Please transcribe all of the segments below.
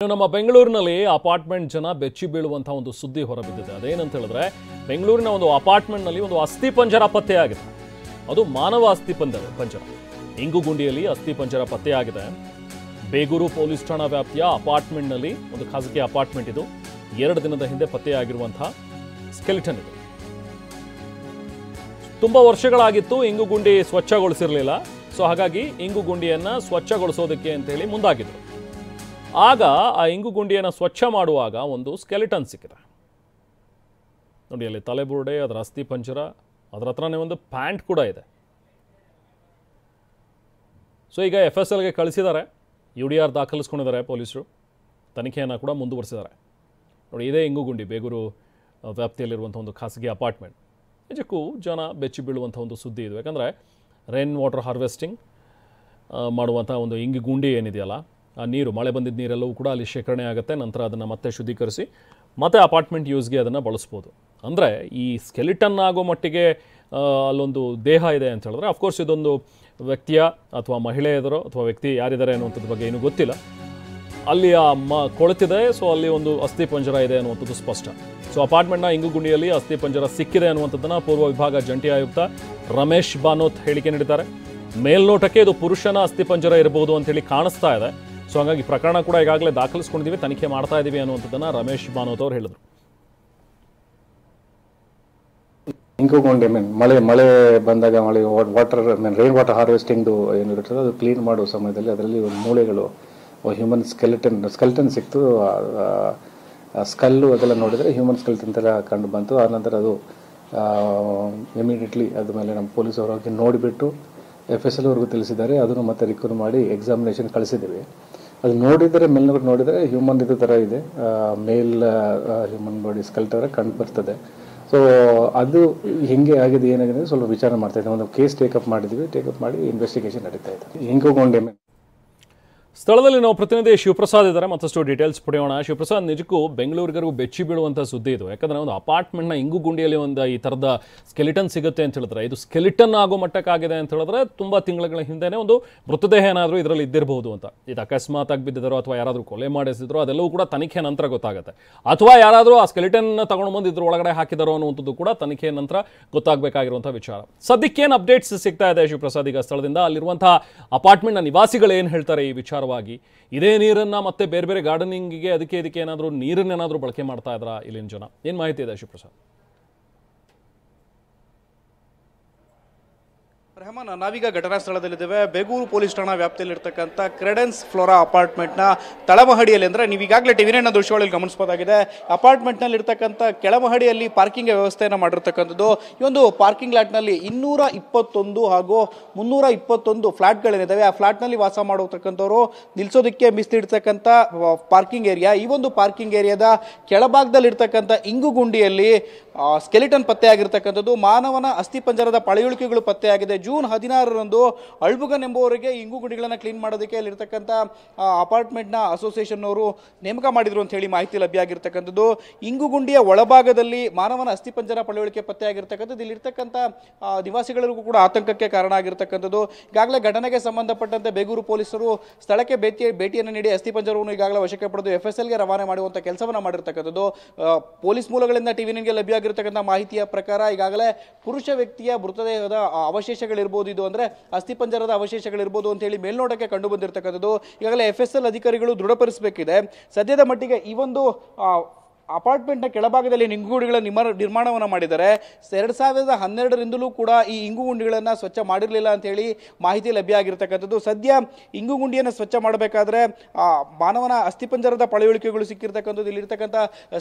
ನಮ್ಮ ಬೆಂಗಳೂರಿನಲ್ಲಿ ಅಪಾರ್ಟ್ಮೆಂಟ್ ಜನ ಬೆಚ್ಚಿ ಬೀಳುವಂತ ಒಂದು ಸುದ್ದಿ ಹೊರಬಿದ್ದಿದೆ. ಅದೇನಂತ ಹೇಳಿದ್ರೆ ಬೆಂಗಳೂರಿನ ಒಂದು ಅಪಾರ್ಟ್ಮೆಂಟ್ ನಲ್ಲಿ ಒಂದು ಅಸ್ಥಿ ಪಂಜರ ಪತ್ತೆಯಾಗಿದೆ. ಅದು ಮಾನವ ಅಸ್ಥಿ ಪಂಜರ. ಇಂಗುಗುಂಡಿಯಲ್ಲಿ ಅಸ್ಥಿ ಪಂಜರ ಪತ್ತೆಯಾಗಿದೆ. ಬೇಗೂರು ಪೊಲೀಸ್ ಠಾಣಾ ವ್ಯಾಪ್ತಿಯ ಅಪಾರ್ಟ್ಮೆಂಟ್ ನಲ್ಲಿ ಒಂದು ಖಾಸಗಿ ಅಪಾರ್ಟ್ಮೆಂಟ್ ಇದು. 2 ದಿನದ ಹಿಂದೆ ಪತ್ತೆಯಾಗಿರುವಂತಹ ಸ್ಕೆಲಿಟನ್ ಇದು. ತುಂಬಾ ವರ್ಷಗಳಾಗಿತ್ತು ಇಂಗುಗುಂಡಿ ಸ್ವಚ್ಛಗೊಳಿಸಿರಲಿಲ್ಲ. ಸೊ ಹಾಗಾಗಿ ಇಂಗುಗುಂಡಿಯನ್ನ ಸ್ವಚ್ಛಗೊಳಿಸೋದಕ್ಕೆ ಅಂತ ಹೇಳಿ ಮುಂದಾಗಿದ್ರು. ಆಗ ಆ ಇಂಗುಗುಂಡಿಯನ್ನು ಸ್ವಚ್ಛ ಮಾಡುವಾಗ ಒಂದು ಸ್ಕೆಲಿಟನ್ ಸಿಕ್ಕಿದೆ ನೋಡಿ. ಅಲ್ಲಿ ತಲೆಬುರುಡೆ, ಅದರ ಅಸ್ಥಿ ಪಂಜರ, ಅದರ ಹತ್ರನೇ ಒಂದು ಪ್ಯಾಂಟ್ ಕೂಡ ಇದೆ. ಸೊ ಈಗ FSLಗೆ ಕಳಿಸಿದ್ದಾರೆ. UDR ದಾಖಲಿಸ್ಕೊಂಡಿದ್ದಾರೆ ಪೊಲೀಸರು. ತನಿಖೆಯನ್ನು ಕೂಡ ಮುಂದುವರಿಸಿದ್ದಾರೆ ನೋಡಿ. ಇದೇ ಇಂಗುಗುಂಡಿ ಬೇಗೂರು ವ್ಯಾಪ್ತಿಯಲ್ಲಿರುವಂಥ ಒಂದು ಖಾಸಗಿ ಅಪಾರ್ಟ್ಮೆಂಟ್. ನಿಜಕ್ಕೂ ಜನ ಬೆಚ್ಚಿ ಬೀಳುವಂಥ ಒಂದು ಸುದ್ದಿ ಇದು. ಯಾಕಂದರೆ ರೈನ್ ವಾಟರ್ ಹಾರ್ವೆಸ್ಟಿಂಗ್ ಮಾಡುವಂಥ ಒಂದು ಇಂಗುಗುಂಡಿ ಏನಿದೆಯಲ್ಲ, ಆ ನೀರು, ಮಳೆ ಬಂದಿದ್ದ ನೀರೆಲ್ಲವೂ ಕೂಡ ಅಲ್ಲಿ ಶೇಖರಣೆ ಆಗುತ್ತೆ. ನಂತರ ಅದನ್ನು ಮತ್ತೆ ಶುದ್ಧೀಕರಿಸಿ ಮತ್ತೆ ಅಪಾರ್ಟ್ಮೆಂಟ್ ಯೂಸ್ಗೆ ಅದನ್ನು ಬಳಸ್ಬೋದು. ಅಂದರೆ ಈ ಸ್ಕೆಲಿಟನ್ ಆಗೋ ಮಟ್ಟಿಗೆ ಅಲ್ಲೊಂದು ದೇಹ ಇದೆ ಅಂತ ಹೇಳಿದ್ರೆ ಅಫ್ಕೋರ್ಸ್ ಇದೊಂದು ವ್ಯಕ್ತಿಯ ಅಥವಾ ಮಹಿಳೆಯದರೋ ಅಥವಾ ವ್ಯಕ್ತಿ ಯಾರಿದ್ದಾರೆ ಅನ್ನುವಂಥದ್ದು ಬಗ್ಗೆ ಏನೂ ಗೊತ್ತಿಲ್ಲ. ಅಲ್ಲಿ ಕೊಳೆತಿದೆ. ಸೊ ಅಲ್ಲಿ ಒಂದು ಅಸ್ಥಿ ಪಂಜರ ಇದೆ ಅನ್ನುವಂಥದ್ದು ಸ್ಪಷ್ಟ. ಸೊ ಅಪಾರ್ಟ್ಮೆಂಟ್ನ ಇಂಗುಗುಂಡಿಯಲ್ಲಿ ಅಸ್ಥಿ ಪಂಜರ ಸಿಕ್ಕಿದೆ ಅನ್ನುವಂಥದ್ದನ್ನು ಪೂರ್ವ ವಿಭಾಗ ಜಂಟಿ ಆಯುಕ್ತ ರಮೇಶ್ ಬಾನೋತ್ ಹೇಳಿಕೆ ನೀಡಿದ್ದಾರೆ. ಮೇಲ್ನೋಟಕ್ಕೆ ಇದು ಪುರುಷನ ಅಸ್ಥಿ ಪಂಜರ ಇರಬಹುದು ಅಂತೇಳಿ ಕಾಣಿಸ್ತಾ ಇದೆ. ಸೊ ಹಾಗಾಗಿ ಪ್ರಕರಣ ಕೂಡ ಈಗಾಗಲೇ ದಾಖಲಿಸ್ಕೊಂಡಿದ್ದೀವಿ, ತನಿಖೆ ಮಾಡ್ತಾ ಇದ್ದೀವಿ ಅನ್ನುವಂಥದ್ದನ್ನು ರಮೇಶ್ ಬಾನೋತ್ ಅವರು ಹೇಳಿದರು. ಇಂಗುಗುಂಡಿ ಮಳೆ ಬಂದಾಗ ವಾಟರ್ ರೈನ್ ವಾಟರ್ ಹಾರ್ವೆಸ್ಟಿಂಗ್ ಏನಿರುತ್ತದೆ ಅದು ಕ್ಲೀನ್ ಮಾಡುವ ಸಮಯದಲ್ಲಿ ಅದರಲ್ಲಿ ಒಂದು ಮೂಳೆಗಳು, ಹ್ಯೂಮನ್ ಸ್ಕೆಲಿಟನ್ ಸಿಕ್ತು. ಸ್ಕಲ್ಲು ಅದೆಲ್ಲ ನೋಡಿದರೆ ಹ್ಯೂಮನ್ ಸ್ಕೆಲಿಟನ್ ಥರ ಕಂಡು ಬಂತು. ಆನಂತರ ಅದು ಇಮಿಡಿಯೇಟ್ಲಿ ಅದ ಮೇಲೆ ನಮ್ಮ ಪೊಲೀಸ್ ಅವರಾಗಿ ನೋಡಿಬಿಟ್ಟು FSL ಅವ್ರಿಗೂ ತಿಳಿಸಿದ್ದಾರೆ. ಅದನ್ನು ಮತ್ತೆ ರಿಕವರ್ ಮಾಡಿ ಎಕ್ಸಾಮಿನೇಷನ್ ಕಳಿಸಿದ್ದೀವಿ. ಅದು ನೋಡಿದರೆ ಮೇಲ್ನೋಡಿ ನೋಡಿದರೆ ಹ್ಯೂಮನ್ ಇದು ಥರ ಇದೆ, ಮೇಲ್ ಹ್ಯೂಮನ್ ಬಾಡಿ ಸ್ಕಲ್ ಥರ ಕಂಡು ಬರ್ತದೆ. ಸೊ ಅದು ಹೆಂಗೆ ಆಗಿದೆ ಏನಾಗಿದೆ ಸ್ವಲ್ಪ ವಿಚಾರ ಮಾಡ್ತಾ ಇದ್ದೀವಿ. ಒಂದು ಕೇಸ್ ಟೇಕಪ್ ಮಾಡಿದ್ದೀವಿ. ಟೇಕಪ್ ಮಾಡಿ ಇನ್ವೆಸ್ಟಿಗೇಷನ್ ನಡೀತಾ ಇದೆ. ಇಂಗುಗುಂಡಿ ಸ್ಥಳದಲ್ಲಿ ನಾವು ಪ್ರತಿನಿಧಿ ಶಿವಪ್ರಸಾದ್ ಇದ್ದಾರೆ. ಮತ್ತಷ್ಟು ಡೀಟೇಲ್ಸ್ ಪಡೆಯೋಣ. ಶಿವಪ್ರಸಾದ್, ನಿಜಕ್ಕೂ ಬೆಂಗಳೂರಿಗರಿಗೂ ಬೆಚ್ಚಿ ಬೀಳುವಂಥ ಸುದ್ದಿ ಇದು. ಯಾಕಂದರೆ ಒಂದು ಅಪಾರ್ಟ್ಮೆಂಟ್ನ ಇಂಗುಗುಂಡಿಯಲ್ಲಿ ಒಂದು ಈ ಥರದ ಸ್ಕೆಲಿಟನ್ ಸಿಗುತ್ತೆ ಅಂತ ಹೇಳಿದ್ರೆ, ಇದು ಸ್ಕೆಲಿಟನ್ ಆಗೋ ಮಟ್ಟಕ್ಕಾಗಿದೆ ಅಂತ ಹೇಳಿದ್ರೆ ತುಂಬ ತಿಂಗಳ ಹಿಂದೆನೇ ಒಂದು ಮೃತದೇಹ ಏನಾದರೂ ಇದರಲ್ಲಿ ಇದ್ದಿರಬಹುದು ಅಂತ. ಇದು ಅಕಸ್ಮಾತ್ ಆಗಿ ಬಿದ್ದಿದ್ದಾರೋ ಅಥವಾ ಯಾರಾದರೂ ಕೊಲೆ ಮಾಡಿಸಿದ್ರು ಅದೆಲ್ಲವೂ ಕೂಡ ತನಿಖೆ ನಂತರ ಗೊತ್ತಾಗುತ್ತೆ. ಅಥವಾ ಯಾರಾದರೂ ಆ ಸ್ಕೆಲಿಟನ್ ತಗೊಂಡು ಬಂದು ಇದ್ರ ಒಳಗಡೆ ಹಾಕಿದಾರೋ ಅನ್ನುವಂಥದ್ದು ಕೂಡ ತನಿಖೆ ನಂತರ ಗೊತ್ತಾಗಬೇಕಾಗಿರುವಂಥ ವಿಚಾರ. ಸದ್ಯಕ್ಕೇನು ಅಪ್ಡೇಟ್ಸ್ ಸಿಗ್ತಾ ಇದೆ ಶಿವಪ್ರಸಾದ್ ಈಗ ಸ್ಥಳದಿಂದ? ಅಲ್ಲಿರುವಂಥ ಅಪಾರ್ಟ್ಮೆಂಟ್ನ ನಿವಾಸಿಗಳು ಏನು ಹೇಳ್ತಾರೆ ಈ ವಿಚಾರ? ಇದೇ ನೀರನ್ನ ಮತ್ತೆ ಬೇರೆ ಬೇರೆ ಗಾರ್ಡನಿಂಗ್ಗೆ ಅದಕ್ಕೆ ಏನಾದರೂ ನೀರನ್ನೇನಾದರೂ ಬಳಕೆ ಮಾಡ್ತಾ ಇದ್ರಾ ಇಲ್ಲಿನ ಜನ? ಏನು ಮಾಹಿತಿ ಇದೆ ಶಿವಪ್ರಸಾದ್? ರೆಹಮಾನ್, ನಾವೀಗ ಘಟನಾ ಸ್ಥಳದಲ್ಲಿದ್ದೇವೆ. ಬೇಗೂರು ಪೊಲೀಸ್ ಠಾಣಾ ವ್ಯಾಪ್ತಿಯಲ್ಲಿರ್ತಕ್ಕಂಥ ಕ್ರೆಡೆನ್ಸ್ ಫ್ಲೋರಾ ಅಪಾರ್ಟ್ಮೆಂಟ್ನ ತಳಮಹಡಿಯಲ್ಲಿ, ಅಂದರೆ ನೀವು ಈಗಾಗಲೇ ಟಿವಿನ ದೃಶ್ಯಗಳಲ್ಲಿ ಗಮನಿಸಬಹುದಾಗಿದೆ, ಅಪಾರ್ಟ್ಮೆಂಟ್ನಲ್ಲಿ ಇರ್ತಕ್ಕಂಥ ಕೆಳಮಹಡಿಯಲ್ಲಿ ಪಾರ್ಕಿಂಗ್ ವ್ಯವಸ್ಥೆಯನ್ನು ಮಾಡಿರ್ತಕ್ಕಂಥದ್ದು. ಈ ಒಂದು ಪಾರ್ಕಿಂಗ್ ಲಾಟ್ನಲ್ಲಿ 221 ಹಾಗೂ 321 ಫ್ಲಾಟ್ಗಳೇನಿದ್ದಾವೆ, ಆ ಫ್ಲಾಟ್ನಲ್ಲಿ ವಾಸ ಮಾಡತಕ್ಕಂಥವ್ರು ನಿಲ್ಲಿಸೋದಕ್ಕೆ ಮೀಸಲಿಡ್ತಕ್ಕಂಥ ಪಾರ್ಕಿಂಗ್ ಏರಿಯಾ. ಈ ಒಂದು ಪಾರ್ಕಿಂಗ್ ಏರಿಯಾದ ಕೆಳಭಾಗದಲ್ಲಿರ್ತಕ್ಕಂಥ ಇಂಗುಗುಂಡಿಯಲ್ಲಿ ಸ್ಕೆಲಿಟನ್ ಪತ್ತೆಯಾಗಿರ್ತಕ್ಕಂಥದ್ದು. ಮಾನವನ ಅಸ್ಥಿಪಂಜರದ ಪಳೆಯುಳಿಕೆಗಳು ಪತ್ತೆಯಾಗಿದೆ. ಜೂನ್ 16ರಂದು ಅಳ್ಬುಗನ್ ಎಂಬುವರಿಗೆ ಇಂಗುಗುಂಡಿಗಳನ್ನು ಕ್ಲೀನ್ ಮಾಡೋದಕ್ಕೆ ಅಲ್ಲಿರ್ತಕ್ಕಂಥ ಅಪಾರ್ಟ್ಮೆಂಟ್ನ ಅಸೋಸಿಯೇಷನ್ ಅವರು ನೇಮಕ ಮಾಡಿದ್ರು ಅಂತ ಹೇಳಿ ಮಾಹಿತಿ ಲಭ್ಯ ಆಗಿರ್ತಕ್ಕಂಥದ್ದು. ಇಂಗುಗುಂಡಿಯ ಒಳಭಾಗದಲ್ಲಿ ಮಾನವನ ಅಸ್ಥಿಪಂಜರ ಪಳೆಯುಳಿಕೆ ಪತ್ತೆಯಾಗಿರ್ತಕ್ಕಂಥದ್ದು. ಇಲ್ಲಿರ್ತಕ್ಕಂಥ ನಿವಾಸಿಗಳಿಗೂ ಕೂಡ ಆತಂಕಕ್ಕೆ ಕಾರಣ ಆಗಿರ್ತಕ್ಕಂಥದ್ದು. ಈಗಾಗಲೇ ಘಟನೆಗೆ ಸಂಬಂಧಪಟ್ಟಂತೆ ಬೇಗೂರು ಪೊಲೀಸರು ಸ್ಥಳಕ್ಕೆ ಭೇಟಿಯನ್ನು ನೀಡಿ ಅಸ್ಥಿಪಂಜರವನ್ನು ಈಗಾಗಲೇ ವಶಕ್ಕೆ ಪಡೆದು FSLಗೆ ರವಾನೆ ಮಾಡುವಂಥ ಕೆಲಸವನ್ನು ಮಾಡಿರ್ತಕ್ಕಂಥದ್ದು. ಪೊಲೀಸ್ ಮೂಲಗಳಿಂದ ಟಿವಿನಿಗೆ ಲಭ್ಯ ಆಗಿರ್ತಕ್ಕಂಥ ಮಾಹಿತಿಯ ಪ್ರಕಾರ ಈಗಾಗಲೇ ಪುರುಷ ವ್ಯಕ್ತಿಯ ಮೃತದೇಹದ ಅವಶೇಷಗಳಿರ್ಬೋದು, ಇದು ಅಂದರೆ ಅಸ್ಥಿಪಂಜರದ ಅವಶೇಷಗಳಿರ್ಬೋದು ಅಂತ ಹೇಳಿ ಮೇಲ್ನೋಟಕ್ಕೆ ಕಂಡು ಬಂದಿರತಕ್ಕಂಥದ್ದು. ಈಗಾಗಲೇ FSL ಅಧಿಕಾರಿಗಳು ದೃಢಪಡಿಸಬೇಕಿದೆ. ಸದ್ಯದ ಮಟ್ಟಿಗೆ ಈ ಒಂದು ಅಪಾರ್ಟ್ಮೆಂಟ್ನ ಕೆಳಭಾಗದಲ್ಲಿ ಇಂಗುಗುಂಡಿಗಳ ನಿರ್ಮಾಣವನ್ನು ಮಾಡಿದ್ದಾರೆ. 2012ರಿಂದಲೂ ಕೂಡ ಈ ಇಂಗುಗುಂಡಿಗಳನ್ನು ಸ್ವಚ್ಛ ಮಾಡಿರಲಿಲ್ಲ ಅಂತ ಹೇಳಿ ಮಾಹಿತಿ ಲಭ್ಯ ಆಗಿರ್ತಕ್ಕಂಥದ್ದು. ಸದ್ಯ ಇಂಗುಗುಂಡಿಯನ್ನು ಸ್ವಚ್ಛ ಮಾಡಬೇಕಾದ್ರೆ ಮಾನವನ ಅಸ್ಥಿಪಂಜರದ ಪಳೆಯುಳಿಕೆಗಳು ಸಿಕ್ಕಿರ್ತಕ್ಕಂಥದ್ದು. ಇಲ್ಲಿರ್ತಕ್ಕಂಥ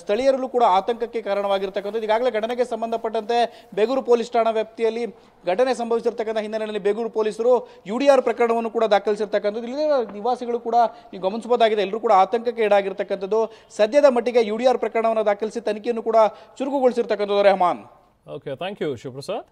ಸ್ಥಳೀಯರಲ್ಲೂ ಕೂಡ ಆತಂಕಕ್ಕೆ ಕಾರಣವಾಗಿರ್ತಕ್ಕಂಥದ್ದು. ಈಗಾಗಲೇ ಘಟನೆಗೆ ಸಂಬಂಧಪಟ್ಟಂತೆ ಬೇಗೂರು ಪೊಲೀಸ್ ಠಾಣಾ ವ್ಯಾಪ್ತಿಯಲ್ಲಿ ಘಟನೆ ಸಂಭವಿಸಿರ್ತಕ್ಕಂಥ ಹಿನ್ನೆಲೆಯಲ್ಲಿ ಬೇಗೂರು ಪೊಲೀಸರು UDR ಪ್ರಕರಣವನ್ನು ಕೂಡ ದಾಖಲಿಸಿರ್ತಕ್ಕಂಥದ್ದು. ಇಲ್ಲಿನ ನಿವಾಸಿಗಳು ಕೂಡ ನೀವು ಗಮನಿಸಬಹುದಾಗಿದೆ, ಎಲ್ಲರೂ ಕೂಡ ಆತಂಕಕ್ಕೆ ಈಡಾಗಿರ್ತಕ್ಕಂಥದ್ದು. ಸದ್ಯದ ಮಟ್ಟಿಗೆ UDR ಪ್ರಕರಣವನ್ನು ದಾಖಲಿಸಿ ತನಿಖೆಯನ್ನು ಕೂಡ ಚುರುಕುಗೊಳಿಸಿರ್ತಕ್ಕಂಥದ್ದು. Rehman. Okay, thank you Shivaprasad.